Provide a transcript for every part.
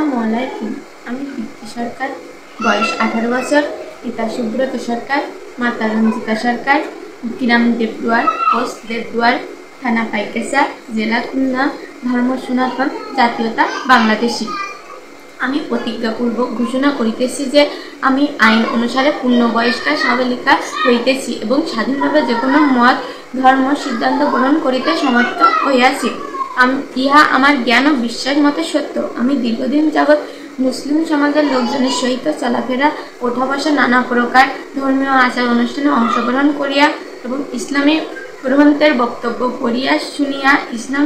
আসসালামু আলাইকুম। আমি দীপ্তি সরকার, বয়স 18 বছর, পিতা সুব্রত সরকার, মাতা রঞ্জিতা সরকার, গ্রাম দেবদুয়ার, পোস্ট দেবদুয়ার, থানা পাইকেশা, জেলা খুলনা, ধর্ম সনাতন, জাতীয়তা বাংলাদেশী। আমি প্রতিজ্ঞাপূর্বক ঘোষণা করিতেছি যে আমি আইন অনুসারে পূর্ণবয়স্কা সাবালিকা হইতেছি এবং স্বাধীনভাবে যে কোনো মত ধর্ম সিদ্ধান্ত গ্রহণ করিতে সমর্থ হইয়াছি। ইহা আমার জ্ঞান ও বিশ্বাস মতে সত্য। আমি দীর্ঘদিন যাবৎ মুসলিম সমাজের লোকজনের সহিত চলাফেরা, ওঠা বসা, নানা প্রকার ধর্মীয় আচার অনুষ্ঠানে অংশগ্রহণ করিয়া এবং ইসলামী গ্রন্থের বক্তব্য পড়িয়া শুনিয়া ইসলাম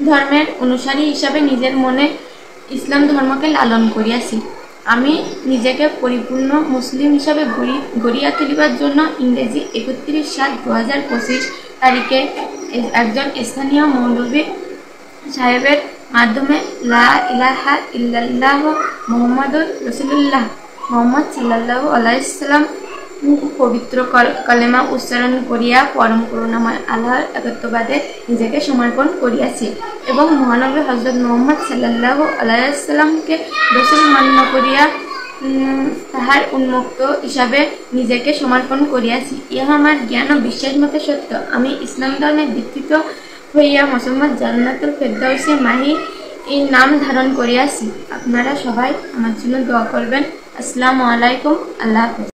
ধর্মের অনুসারী হিসাবে নিজের মনে ইসলাম ধর্মকে লালন করিয়াছি। আমি নিজেকে পরিপূর্ণ মুসলিম হিসাবে গড়িয়া তুলিবার জন্য ইংরেজি 31/7/2025 তারিখে একজন স্থানীয় মৌলভী সাহেবের মাধ্যমে লা ইলাহা ইল্লাল্লাহ মুহাম্মাদুর রাসূলুল্লাহ মুহাম্মদ সাল্লাল্লাহু আলাইহি সাল্লাম পবিত্র কালেমা উচ্চারণ করিয়া পরম করুণাময় আল্লাহর একত্ববাদে নিজেকে সমর্পণ করিয়াছি এবং মহানবী হযরত মুহাম্মদ সাল্লাল্লাহু আলাইহি সাল্লামকে রাসূল মান্য করিয়া তাহার উন্মুক্ত হিসাবে নিজেকে সমর্পণ করিয়াছি। ইহা আমার জ্ঞান ও বিশ্বাস মতে সত্য। আমি ইসলাম ধর্মে দীক্ষিত হইয়া মুহাম্মদ জান্নাতুল ফেরদাউসে মাহি এই নাম ধারণ করিয়াছি। আপনারা সবাই আমার জন্য দোয়া করবেন। আসসালামু আলাইকুম। আল্লাহ হাফেজ।